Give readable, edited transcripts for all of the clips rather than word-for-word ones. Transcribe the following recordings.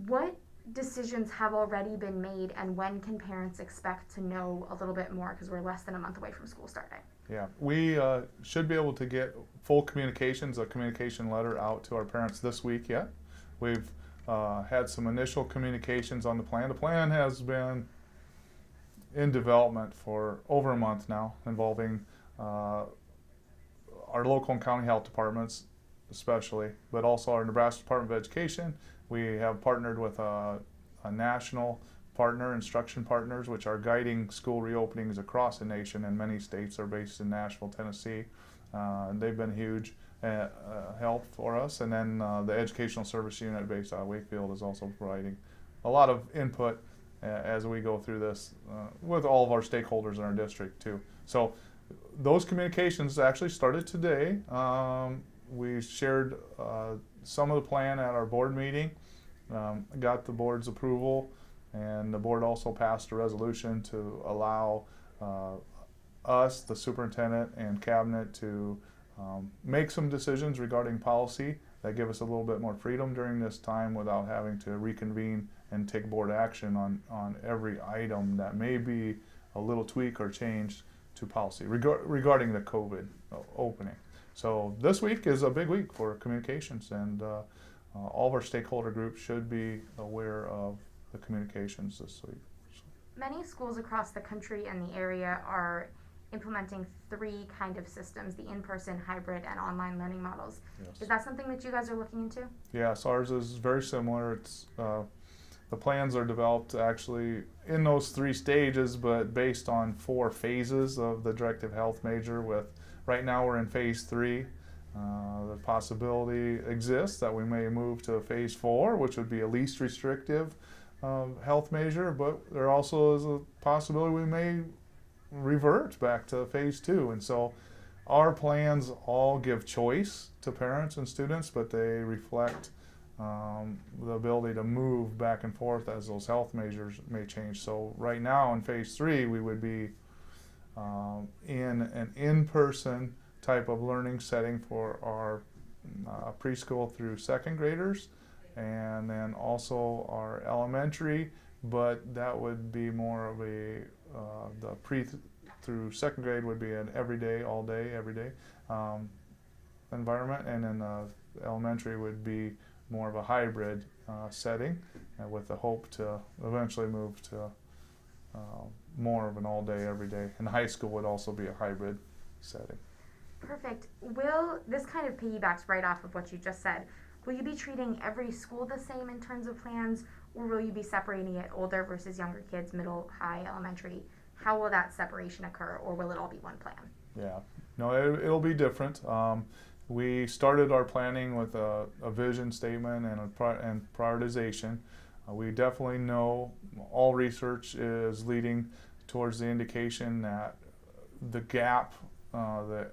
What decisions have already been made, and when can parents expect to know a little bit more, because we're less than a month away from school starting? Yeah, we should be able to get full communications, a communication letter out to our parents this week yet. We've had some initial communications on the plan. The plan has been in development for over a month now, involving uh, our local and county health departments, especially, but also our Nebraska Department of Education. We have partnered with a national partner, Instruction Partners, which are guiding school reopenings across the nation, and many states are based in Nashville, Tennessee. And they've been huge help for us. And then the Educational Service Unit based out of Wakefield is also providing a lot of input as we go through this with all of our stakeholders in our district too. So those communications actually started today. We shared some of the plan at our board meeting, got the board's approval, and the board also passed a resolution to allow us, the superintendent and cabinet, to make some decisions regarding policy that give us a little bit more freedom during this time without having to reconvene and take board action on every item that may be a little tweak or change to policy regarding the COVID opening. So this week is a big week for communications, and all of our stakeholder groups should be aware of the communications this week. Many schools across the country and the area are implementing three kind of systems: the in-person, hybrid, and online learning models. Yes. Is that something that you guys are looking into? Yes, ours is very similar. It's the plans are developed actually in those three stages, but based on 4 phases of the directive health major. With right now we're in phase 3. The possibility exists that we may move to phase 4, which would be a least restrictive health measure, but there also is a possibility we may revert back to phase 2. And so our plans all give choice to parents and students, but they reflect the ability to move back and forth as those health measures may change. So right now in phase 3, we would be in an in-person type of learning setting for our preschool through 2nd graders, and then also our elementary, but that would be more of a the pre through 2nd grade would be an everyday, all day, every day environment, and then the elementary would be more of a hybrid setting, with the hope to eventually move to more of an all day, every day. And high school would also be a hybrid setting. Perfect. Will this kind of piggybacks right off of what you just said? Will you be treating every school the same in terms of plans, or will you be separating it older versus younger kids, middle, high, elementary? How will that separation occur, or will it all be one plan? Yeah, no, it'll be different. We started our planning with a vision statement and prioritization. We definitely know all research is leading towards the indication that the gap, the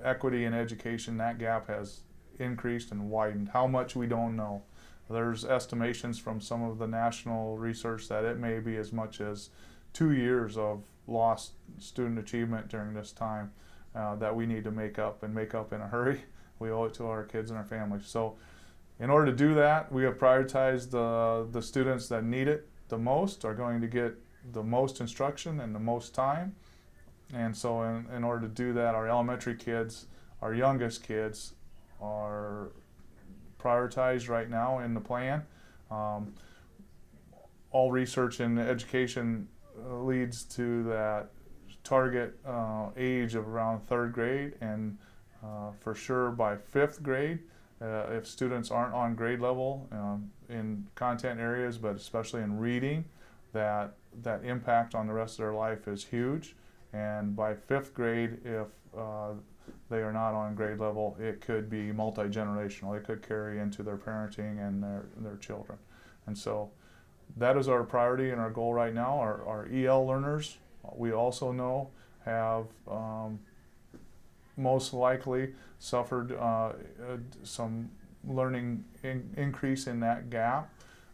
equity in education, that gap has increased and widened. How much we don't know. There's estimations from some of the national research that it may be as much as 2 years of lost student achievement during this time that we need to make up in a hurry. We owe it to our kids and our families. So in order to do that, we have prioritized the students that need it the most, are going to get the most instruction and the most time. And so in order to do that, our elementary kids, our youngest kids, are prioritized right now in the plan. All research in education leads to that target age of around 3rd grade, and for sure by 5th grade, if students aren't on grade level in content areas, but especially in reading, that impact on the rest of their life is huge. And by 5th grade, if they are not on grade level, it could be multi-generational. It could carry into their parenting and their children. And so that is our priority and our goal right now. Our EL learners, we also know, have most likely suffered some learning increase in that gap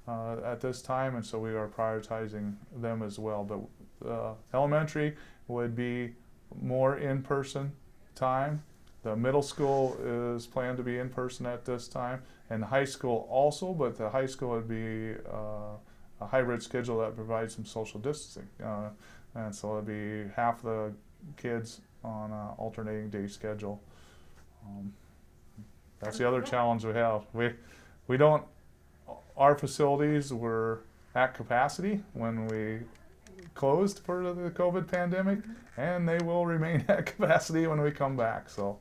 at this time, and so we are prioritizing them as well. But elementary would be more in-person time. The middle school is planned to be in person at this time, and the high school also, but the high school would be a hybrid schedule that provides some social distancing. And so it'd be half the kids on an alternating day schedule. That's the other challenge we have. We don't, our facilities were at capacity when we closed for the COVID pandemic, and they will remain at capacity when we come back. So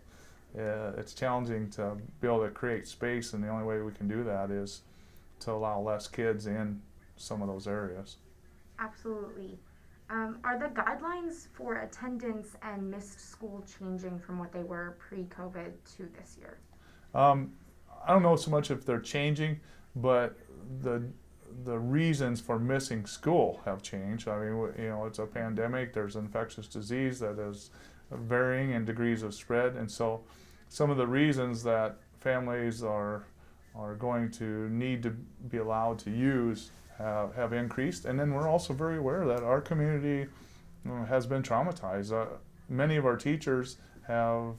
it's challenging to be able to create space, and the only way we can do that is to allow less kids in some of those areas. Absolutely. Are the guidelines for attendance and missed school changing from what they were pre-COVID to this year? I don't know so much if they're changing, but the reasons for missing school have changed. I mean, you know, it's a pandemic. There's infectious disease that is varying in degrees of spread, and so some of the reasons that families are going to need to be allowed to use have increased. And then we're also very aware that our community has been traumatized. Many of our teachers have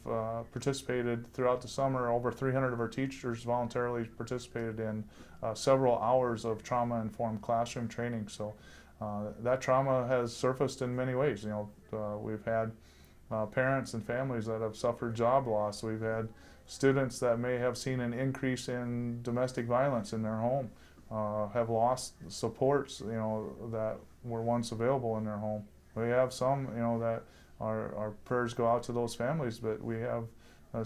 participated throughout the summer. Over 300 of our teachers voluntarily participated in several hours of trauma-informed classroom training. So that trauma has surfaced in many ways. You know, we've had parents and families that have suffered job loss. We've had students that may have seen an increase in domestic violence in their home, have lost supports, you know, that were once available in their home. We have some, you know, that our prayers go out to those families, but we have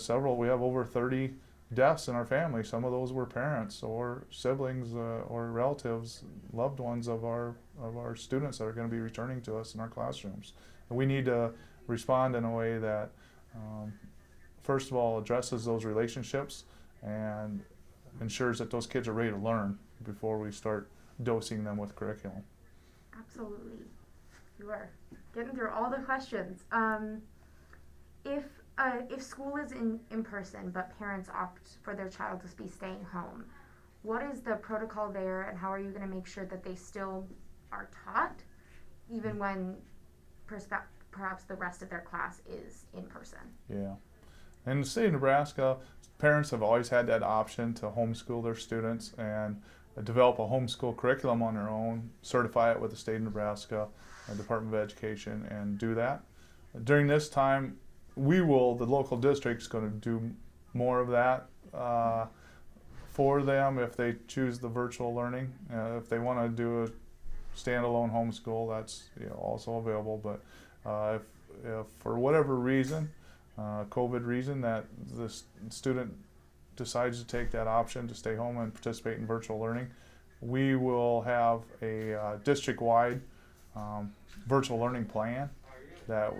several. We have over 30 deaths in our family. Some of those were parents or siblings or relatives, loved ones of our students that are going to be returning to us in our classrooms. And we need to respond in a way that, first of all, addresses those relationships and ensures that those kids are ready to learn before we start dosing them with curriculum. Absolutely. You are getting through all the questions. If school is in person but parents opt for their child to be staying home, what is the protocol there, and how are you going to make sure that they still are taught even when perhaps the rest of their class is in person? Yeah. In the state of Nebraska, parents have always had that option to homeschool their students and develop a homeschool curriculum on their own, certify it with the state of Nebraska Department of Education, and do that. During this time, the local district's going to do more of that for them if they choose the virtual learning. If they want to do a standalone homeschool, that's, you know, also available. But if for whatever reason, COVID reason, that the student decides to take that option to stay home and participate in virtual learning, we will have a district-wide virtual learning plan that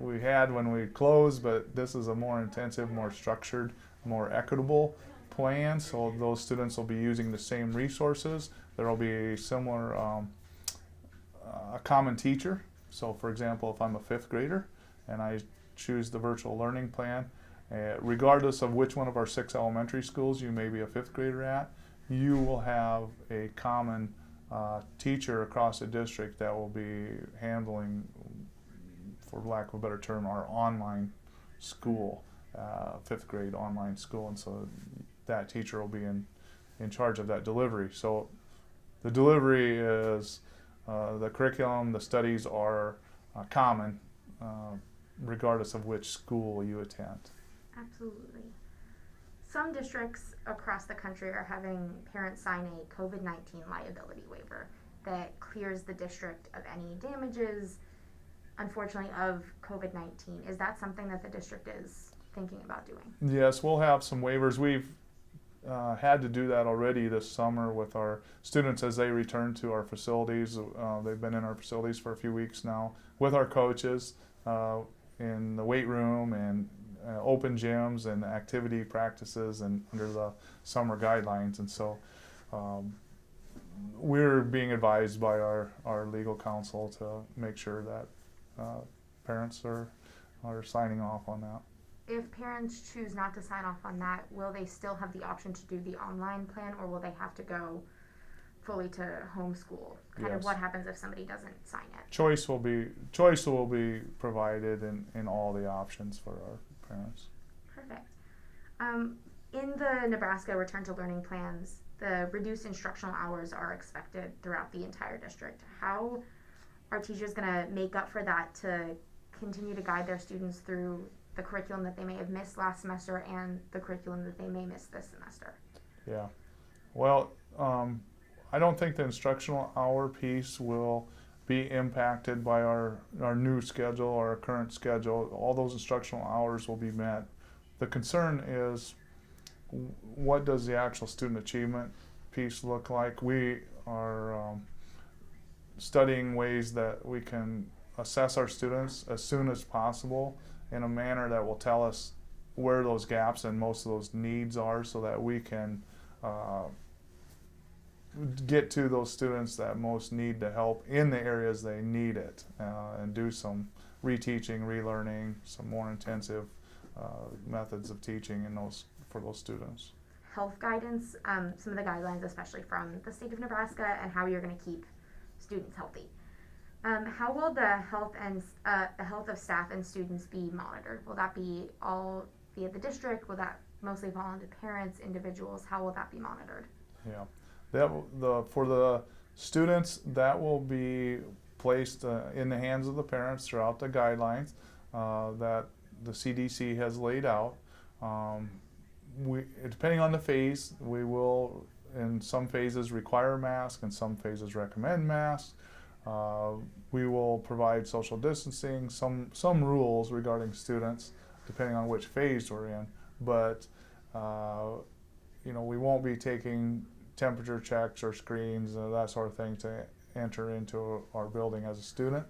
we had when we closed, but this is a more intensive, more structured, more equitable plan. So those students will be using the same resources. There will be a similar, a common teacher. So for example, if I'm a fifth grader and I choose the virtual learning plan, regardless of which one of our 6 elementary schools you may be a fifth grader at, you will have a common teacher across the district that will be handling, for lack of a better term, our online school, fifth grade online school. And so that teacher will be in charge of that delivery. So the delivery is the curriculum, the studies are common regardless of which school you attend. Absolutely. Some districts across the country are having parents sign a COVID-19 liability waiver that clears the district of any damages, unfortunately, of COVID-19. Is that something that the district is thinking about doing? Yes, we'll have some waivers. We've had to do that already this summer with our students as they return to our facilities. They've been in our facilities for a few weeks now with our coaches in the weight room and open gyms and activity practices and under the summer guidelines. And so we're being advised by our legal counsel to make sure that parents are signing off on that. If parents choose not to sign off on that, will they still have the option to do the online plan, or will they have to go fully to homeschool? Kind of what happens if somebody doesn't sign it? Choice will be provided in all the options for our parents. Perfect. In the Nebraska Return to Learning plans, the reduced instructional hours are expected throughout the entire district. How are teachers going to make up for that to continue to guide their students through the curriculum that they may have missed last semester and the curriculum that they may miss this semester? Yeah. Well, I don't think the instructional hour piece will be impacted by our new schedule or our current schedule. All those instructional hours will be met. The concern is, what does the actual student achievement piece look like? We are studying ways that we can assess our students as soon as possible in a manner that will tell us where those gaps and most of those needs are, so that we can get to those students that most need the help in the areas they need it, and do some reteaching, relearning, some more intensive methods of teaching in those for those students. Health guidance, some of the guidelines, especially from the state of Nebraska, and how you're going to keep students healthy. How will the health of staff and students be monitored? Will that be all via the district? Will that mostly fall onto parents, individuals? How will that be monitored? Yeah, for the students, that will be placed in the hands of the parents throughout the guidelines that the CDC has laid out. Depending on the phase, we will in some phases require masks, in some phases recommend masks. We will provide social distancing, some rules regarding students, depending on which phase we're in. But we won't be taking temperature checks or screens, that sort of thing, to enter into our building as a student.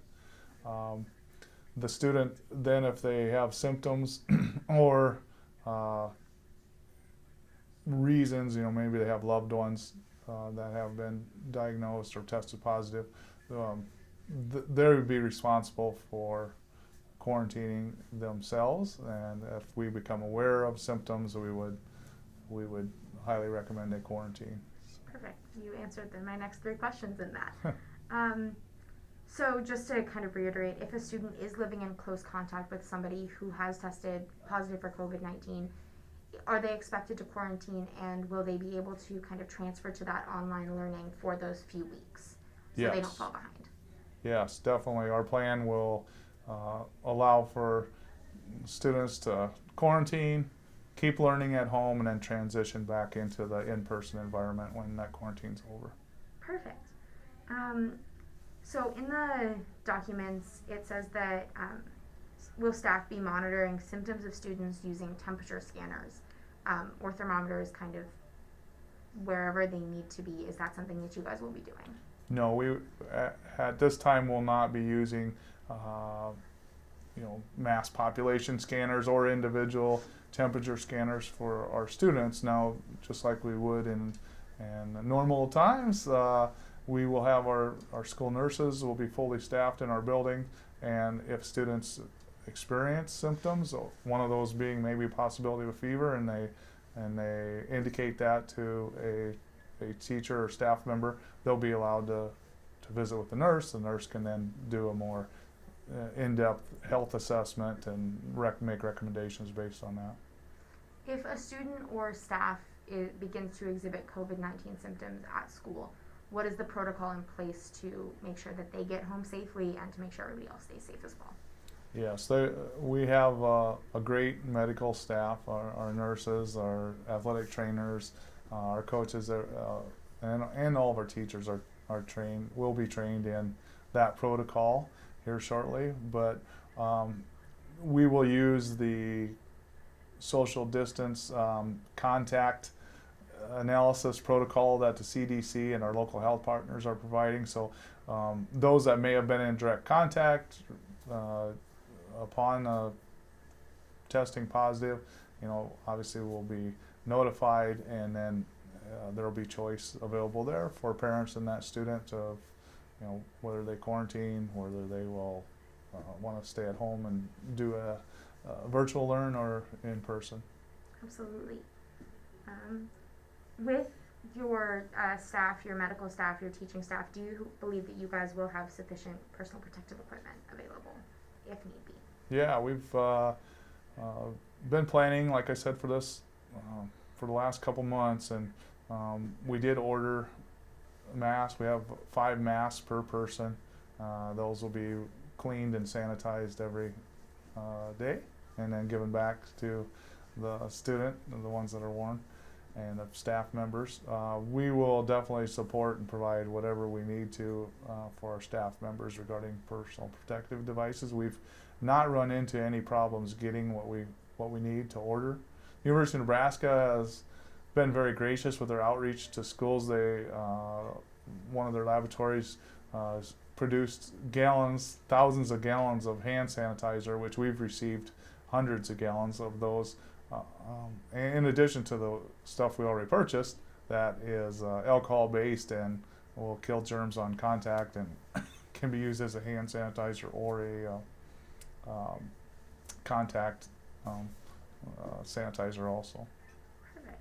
The student then, if they have symptoms or reasons, maybe they have loved ones that have been diagnosed or tested positive, they would be responsible for quarantining themselves. And if we become aware of symptoms, we would highly recommend a quarantine. Perfect. You answered my next 3 questions in that. So just to kind of reiterate, if a student is living in close contact with somebody who has tested positive for COVID-19, are they expected to quarantine, and will they be able to kind of transfer to that online learning for those few weeks so Yes. they don't fall behind? Yes, definitely. Our plan will allow for students to quarantine, keep learning at home, and then transition back into the in-person environment when that quarantine's over. Perfect. So in the documents, it says that will staff be monitoring symptoms of students using temperature scanners or thermometers, kind of wherever they need to be? Is that something that you guys will be doing? No, we at this time will not be using mass population scanners or individual temperature scanners for our students. Now, just like we would in normal times, we will have our school nurses will be fully staffed in our building, and if students experience symptoms, one of those being maybe a possibility of a fever, and they indicate that to a teacher or staff member, they'll be allowed to visit with the nurse. The nurse can then do a more in-depth health assessment and make recommendations based on that. If a student or staff begins to exhibit COVID-19 symptoms at school, what is the protocol in place to make sure that they get home safely and to make sure everybody else stays safe as well? Yes, we have a great medical staff, our nurses, our athletic trainers, our coaches, and all of our teachers are trained, will be trained in that protocol here shortly. But we will use the social distance contact analysis protocol that the CDC and our local health partners are providing. So those that may have been in direct contact upon testing positive, obviously will be notified, and then there will be choice available there for parents and that student of whether they quarantine, whether they will want to stay at home and do a virtual learn or in person. Absolutely. With your staff, your medical staff, your teaching staff, do you believe that you guys will have sufficient personal protective equipment available if need be? Yeah, we've been planning, like I said, for this for the last couple months, and we did order masks. We have 5 masks per person. Those will be cleaned and sanitized every day, and then given back to the student, the ones that are worn, and the staff members. We will definitely support and provide whatever we need to for our staff members regarding personal protective devices. We've not run into any problems getting what we need to order. University of Nebraska has been very gracious with their outreach to schools. They one of their laboratories produced gallons, thousands of gallons of hand sanitizer, which we've received hundreds of gallons of those. In addition to the stuff we already purchased, that is alcohol based and will kill germs on contact and can be used as a hand sanitizer or a contact sanitizer also. Perfect.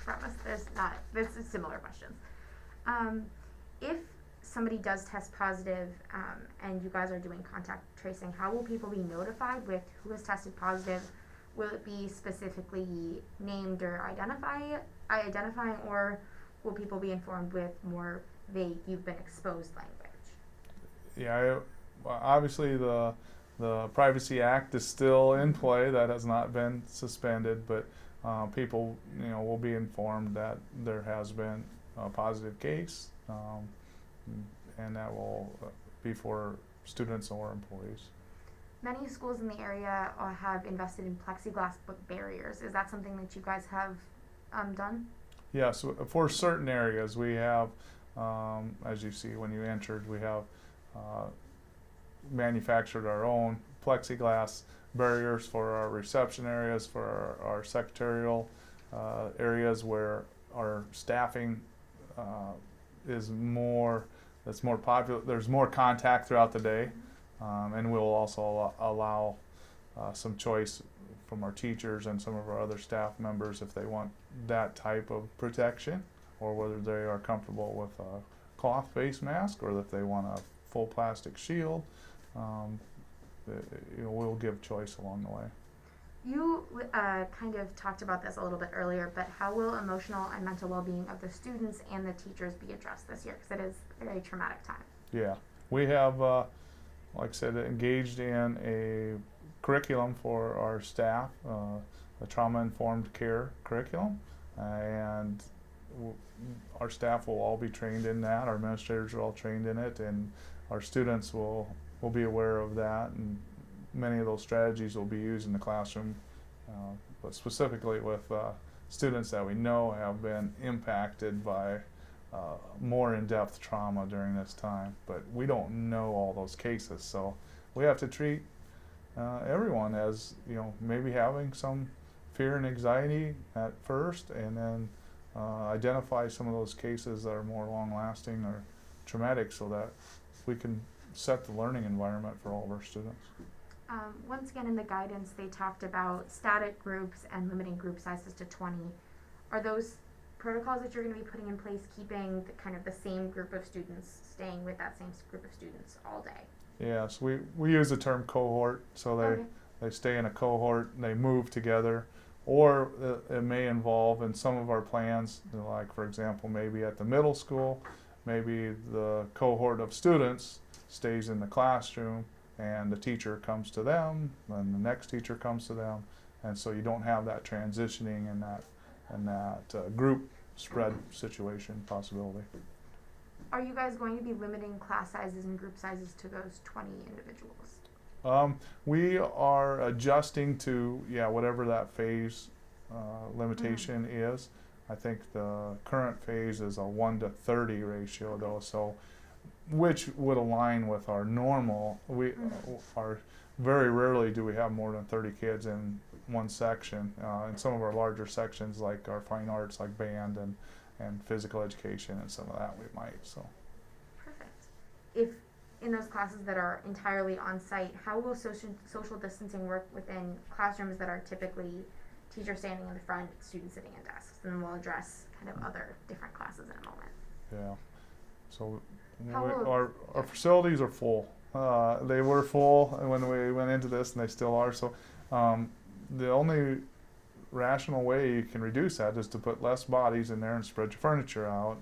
Promise this is similar questions. If somebody does test positive and you guys are doing contact tracing, how will people be notified with who has tested positive? Will it be specifically named or identifying, or will people be informed with more vague, you've been exposed language? Yeah, obviously the Privacy Act is still in play. That has not been suspended, but people, will be informed that there has been a positive case, and that will be for students or employees. Many schools in the area have invested in plexiglass barriers. Is that something that you guys have done? Yes, for certain areas we have, as you see when you entered, we have manufactured our own plexiglass barriers for our reception areas, for our secretarial areas where our staffing is more, that's more popular. There's more contact throughout the day, and we'll also allow some choice from our teachers and some of our other staff members if they want that type of protection, or whether they are comfortable with a cloth face mask, or if they want a full plastic shield. We'll give choice along the way. You kind of talked about this a little bit earlier, but how will emotional and mental well-being of the students and the teachers be addressed this year? Because it is a very traumatic time. Yeah, we have, like I said, engaged in a curriculum for our staff, a trauma-informed care curriculum, and our staff will all be trained in that. Our administrators are all trained in it, and our students will be aware of that, and many of those strategies will be used in the classroom, but specifically with students that we know have been impacted by more in-depth trauma during this time. But we don't know all those cases, so we have to treat everyone as, maybe having some fear and anxiety at first, and then identify some of those cases that are more long-lasting or traumatic, so that we can set the learning environment for all of our students. Once again, in the guidance, they talked about static groups and limiting group sizes to 20. Are those protocols that you're going to be putting in place keeping the same group of students staying with that same group of students all day? Yes, we use the term cohort, so they stay in a cohort and they move together, or it may involve in some of our plans, like for example, maybe at the middle school, maybe the cohort of students stays in the classroom and the teacher comes to them, and the next teacher comes to them, and so you don't have that transitioning and that group spread situation possibility. Are you guys going to be limiting class sizes and group sizes to those 20 individuals? We are adjusting to whatever that phase limitation is. I think the current phase is a 1:30 ratio though, so which would align with our normal. We are very rarely do we have more than 30 kids in one section. In some of our larger sections, like our fine arts, like band and physical education, and some of that we might. So. Perfect. If in those classes that are entirely on site, how will social distancing work within classrooms that are typically teachers standing in the front, students sitting at desks? And then we'll address other different classes in a moment. Yeah. So How will our facilities are full. They were full when we went into this, and they still are. So the only rational way you can reduce that is to put less bodies in there and spread your furniture out.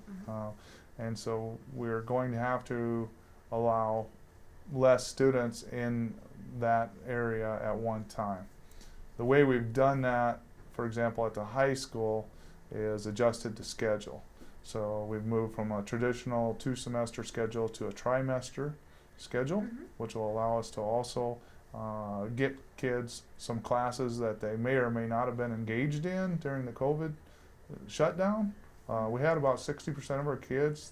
And so we're going to have to allow less students in that area at one time. The way we've done that, for example, at the high school, is adjusted to schedule. So we've moved from a traditional 2-semester schedule to a trimester schedule, which will allow us to also get kids some classes that they may or may not have been engaged in during the COVID shutdown. We had about 60% of our kids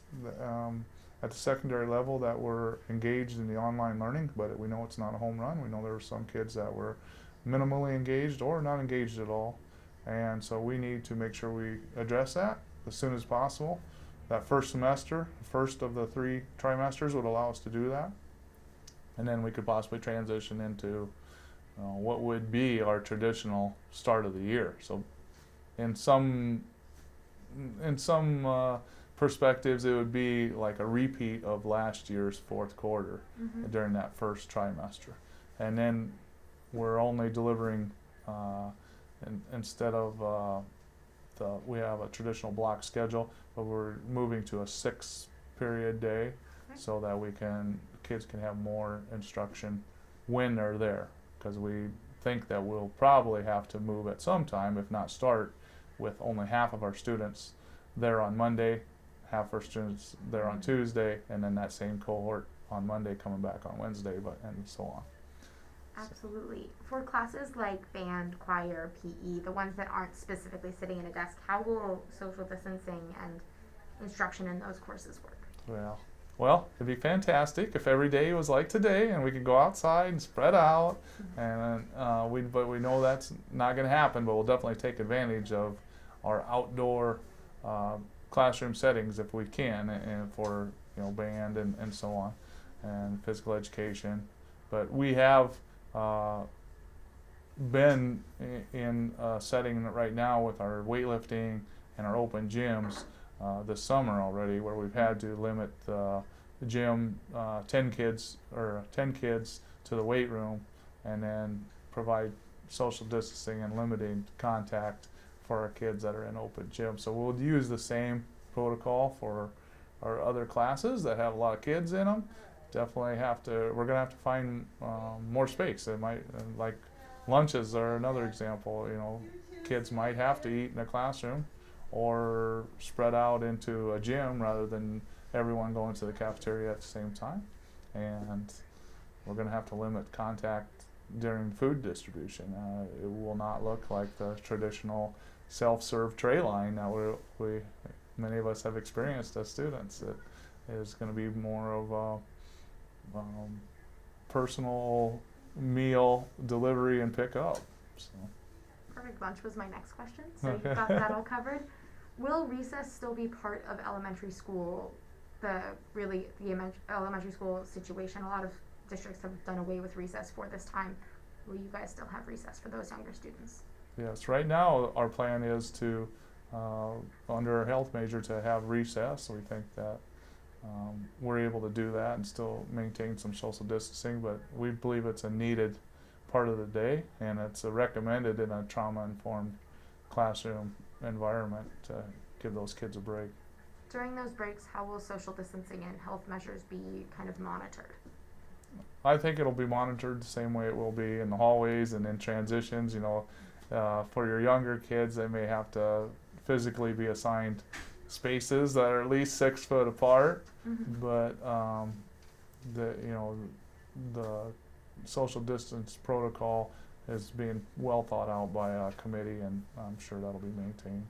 at the secondary level that were engaged in the online learning, but we know it's not a home run. We know there were some kids that were minimally engaged or not engaged at all. And so we need to make sure we address that as soon as possible. That first semester, first of the 3 trimesters, would allow us to do that. And then we could possibly transition into what would be our traditional start of the year. So in some perspectives, it would be like a repeat of last year's fourth quarter during that first trimester. And then we're only delivering, instead of we have a traditional block schedule, but we're moving to a 6-period day so that kids can have more instruction when they're there. Because we think that we'll probably have to move at some time, if not start, with only half of our students there on Monday, half our students there on Tuesday, and then that same cohort on Monday coming back on Wednesday, and so on. Absolutely. For classes like band, choir, PE, the ones that aren't specifically sitting in a desk, how will social distancing and instruction in those courses work? Well, it'd be fantastic if every day was like today and we could go outside and spread out. And but we know that's not going to happen. But we'll definitely take advantage of our outdoor classroom settings if we can, and for band and so on, and physical education. But we have been in a setting right now with our weightlifting and our open gyms this summer already, where we've had to limit the gym 10 kids to the weight room, and then provide social distancing and limiting contact for our kids that are in open gym. So we'll use the same protocol for our other classes that have a lot of kids in them. We're going to have to find more space. It might, like lunches are another example. Kids might have to eat in a classroom or spread out into a gym rather than everyone going to the cafeteria at the same time. And we're going to have to limit contact during food distribution. It will not look like the traditional self-serve tray line that many of us have experienced as students. It is going to be more of a personal meal delivery and pick up. So. Perfect. Lunch was my next question, so you've got that all covered. Will recess still be part of elementary school, the elementary school situation? A lot of districts have done away with recess for this time. Will you guys still have recess for those younger students? Yes, right now our plan is to, under our health major, to have recess. We think that we're able to do that and still maintain some social distancing, but we believe it's a needed part of the day, and it's recommended in a trauma-informed classroom environment to give those kids a break. During those breaks, how will social distancing and health measures be kind of monitored? I think it'll be monitored the same way it will be in the hallways and in transitions. For your younger kids, they may have to physically be assigned spaces that are at least 6 foot apart, but the social distance protocol is being well thought out by a committee, and I'm sure that'll be maintained.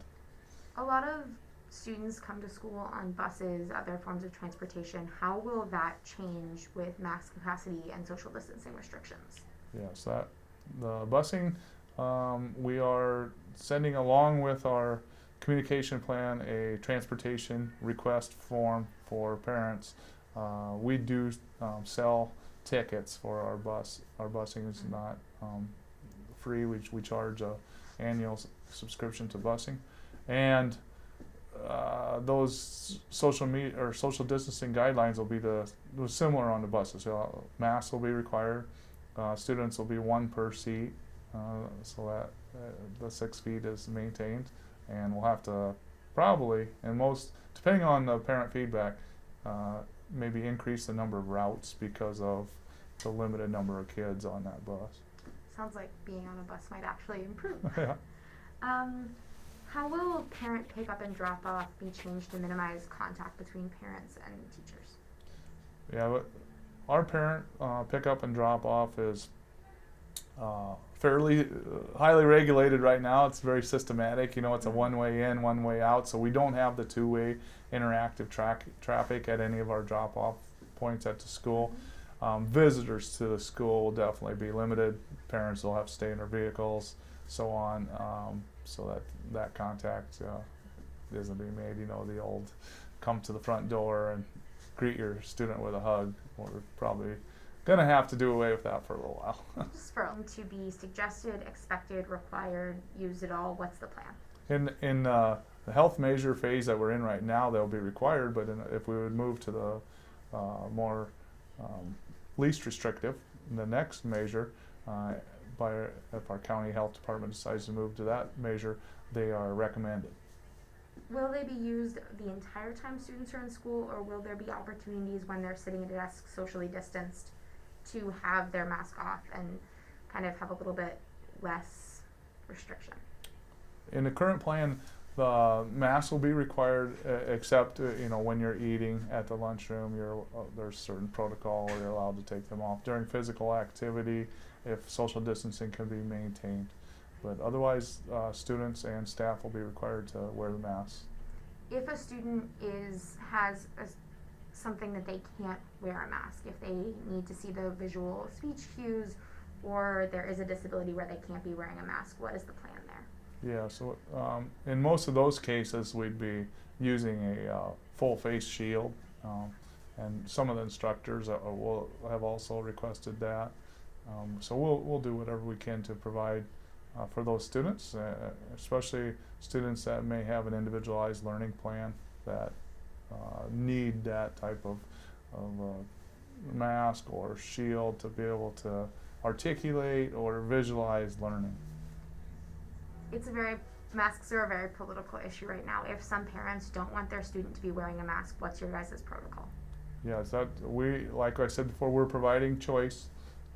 A lot of students come to school on buses, other forms of transportation. How will that change with max capacity and social distancing restrictions? Yes, the busing, we are sending along with our communication plan a transportation request form for parents. We do sell tickets for our bus. Our busing is not free. We charge a annual subscription to busing, and those social distancing guidelines will be similar on the buses. So masks will be required. Students will be one per seat, so that the 6 feet is maintained. And we'll have to probably, and most, depending on the parent feedback, maybe increase the number of routes because of the limited number of kids on that bus. Sounds like being on a bus might actually improve. Yeah. How will parent pickup and drop off be changed to minimize contact between parents and teachers? Yeah, but our parent pickup and drop off is fairly highly regulated right now. It's very systematic. It's a one-way in, one-way out, so we don't have the two-way interactive traffic at any of our drop-off points at the school. Visitors to the school will definitely be limited. Parents will have to stay in their vehicles, so on, so that contact isn't being made. The old come to the front door and greet your student with a hug. We're probably going to have to do away with that for a little while. Just for them to be suggested, expected, required, use it all, what's the plan? In the health measure phase that we're in right now, they'll be required, but if we would move to the more least restrictive, the next measure, if our county health department decides to move to that measure, they are recommended. Will they be used the entire time students are in school, or will there be opportunities when they're sitting at a desk socially distanced to have their mask off and kind of have a little bit less restriction? In the current plan, the mask will be required, except when you're eating at the lunchroom. There's certain protocol where you're allowed to take them off during physical activity if social distancing can be maintained. But otherwise, students and staff will be required to wear the mask. If a student has something that they can't wear a mask, if they need to see the visual speech cues, or there is a disability where they can't be wearing a mask, what is the plan there? Yeah, so in most of those cases, we'd be using a full face shield, and some of the instructors will have also requested that. So we'll do whatever we can to provide for those students, especially students that may have an individualized learning plan that need that type of mask or shield to be able to articulate or visualize learning. Masks are a very political issue right now. If some parents don't want their student to be wearing a mask, what's your guys' protocol? Yes, like I said before, we're providing choice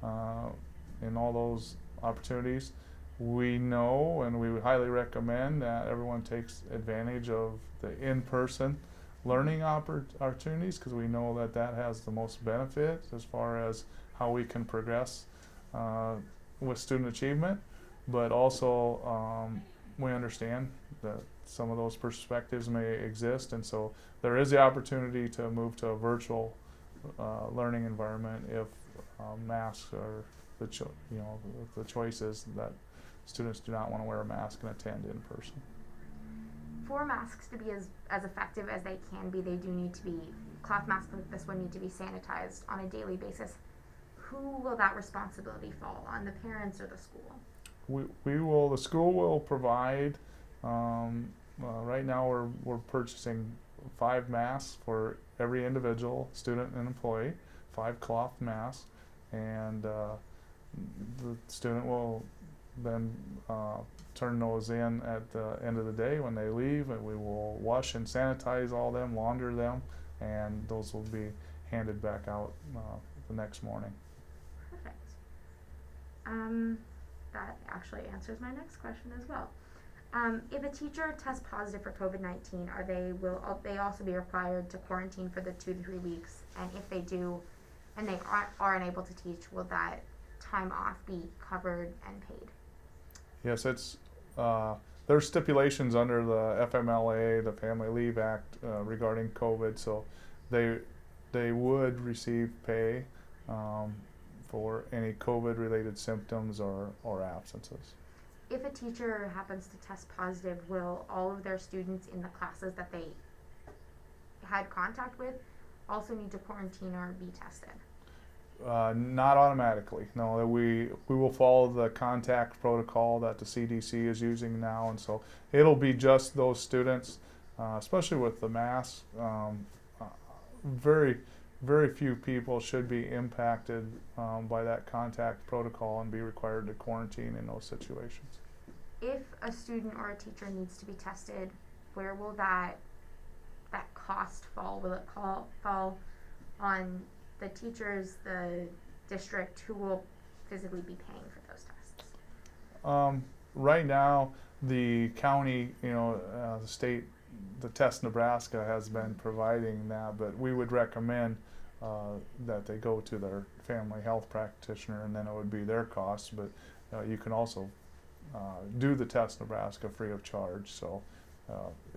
in all those opportunities. We know and we would highly recommend that everyone takes advantage of the in-person learning opportunities, because we know that has the most benefit as far as how we can progress with student achievement. But also we understand that some of those perspectives may exist, and so there is the opportunity to move to a virtual learning environment if masks are the choices that students do not want to wear a mask and attend in person. For masks to be as effective as they can be, they do need to be, cloth masks like this one need to be sanitized on a daily basis. Who will that responsibility fall on, the parents or the school? The school will provide, right now we're purchasing 5 masks for every individual student and employee, 5 cloth masks, and the student will then turn those in at the end of the day when they leave, and we will wash and sanitize all them, launder them, and those will be handed back out the next morning. Perfect. That actually answers my next question as well. If a teacher tests positive for COVID-19, will they also be required to quarantine for the 2 to 3 weeks? And if they do, and they are unable to teach, will that time off be covered and paid? Yes, there's stipulations under the FMLA, the Family Leave Act, regarding COVID, so they would receive pay for any COVID-related symptoms or absences. If a teacher happens to test positive, will all of their students in the classes that they had contact with also need to quarantine or be tested? Not automatically. No, we will follow the contact protocol that the CDC is using now, and so it'll be just those students especially with the mask. Very, very few people should be impacted by that contact protocol and be required to quarantine in those situations. If a student or a teacher needs to be tested, where will that cost fall? Will it fall on the teachers, the district? Who will physically be paying for those tests? Right now, the county, the state, the Test Nebraska has been providing that, but we would recommend that they go to their family health practitioner, and then it would be their cost. But you can also do the Test Nebraska free of charge, so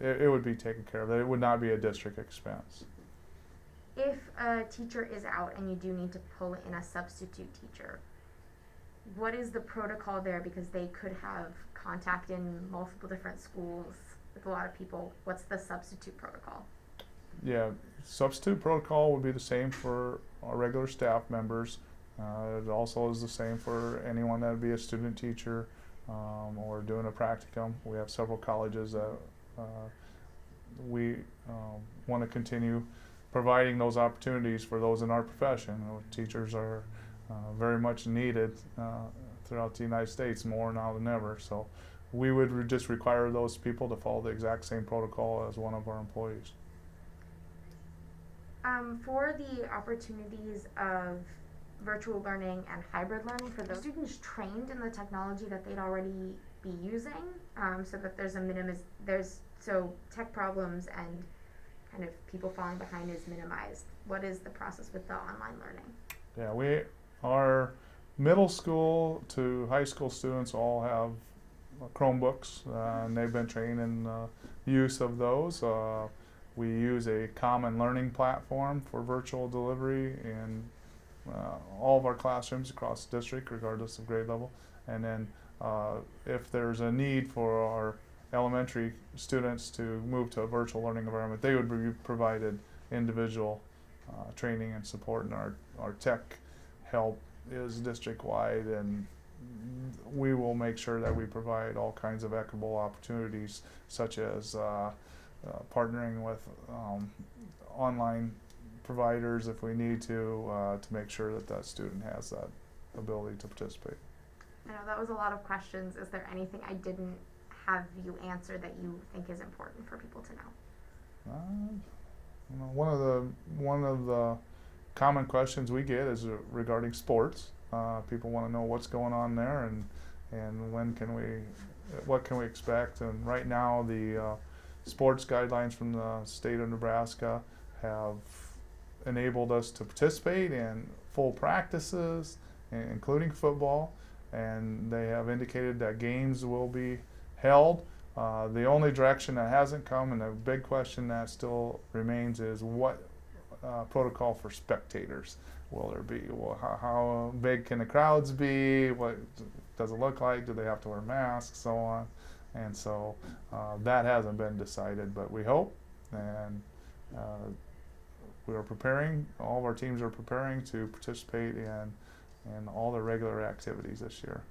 it would be taken care of. It would not be a district expense. If a teacher is out and you do need to pull in a substitute teacher, what is the protocol there? Because they could have contact in multiple different schools with a lot of people. What's the substitute protocol? Yeah, substitute protocol would be the same for our regular staff members. It also is the same for anyone that would be a student teacher or doing a practicum. We have several colleges that we want to continue providing those opportunities for those in our profession. Teachers are very much needed throughout the United States, more now than ever. So we would just require those people to follow the exact same protocol as one of our employees. For the opportunities of virtual learning and hybrid learning, for those students trained in the technology that they'd already be using, so that there's so tech problems and kind of people falling behind is minimized. What is the process with the online learning? Yeah, our middle school to high school students all have Chromebooks, and they've been trained in use of those. We use a common learning platform for virtual delivery in all of our classrooms across the district, regardless of grade level. And then if there's a need for our elementary students to move to a virtual learning environment, they would be provided individual training and support, and our tech help is district-wide, and we will make sure that we provide all kinds of equitable opportunities, such as partnering with online providers if we need to make sure that student has that ability to participate. I know that was a lot of questions. Is there anything I didn't have you answer that you think is important for people to know? One of the common questions we get is regarding sports. People want to know what's going on there and what can we expect. And right now the sports guidelines from the state of Nebraska have enabled us to participate in full practices, including football, and they have indicated that games will be held. The only direction that hasn't come, and the big question that still remains, is what protocol for spectators will there be? Well, how big can the crowds be? What does it look like? Do they have to wear masks? So on. And so that hasn't been decided, but we hope, and we are preparing. All of our teams are preparing to participate in all the regular activities this year.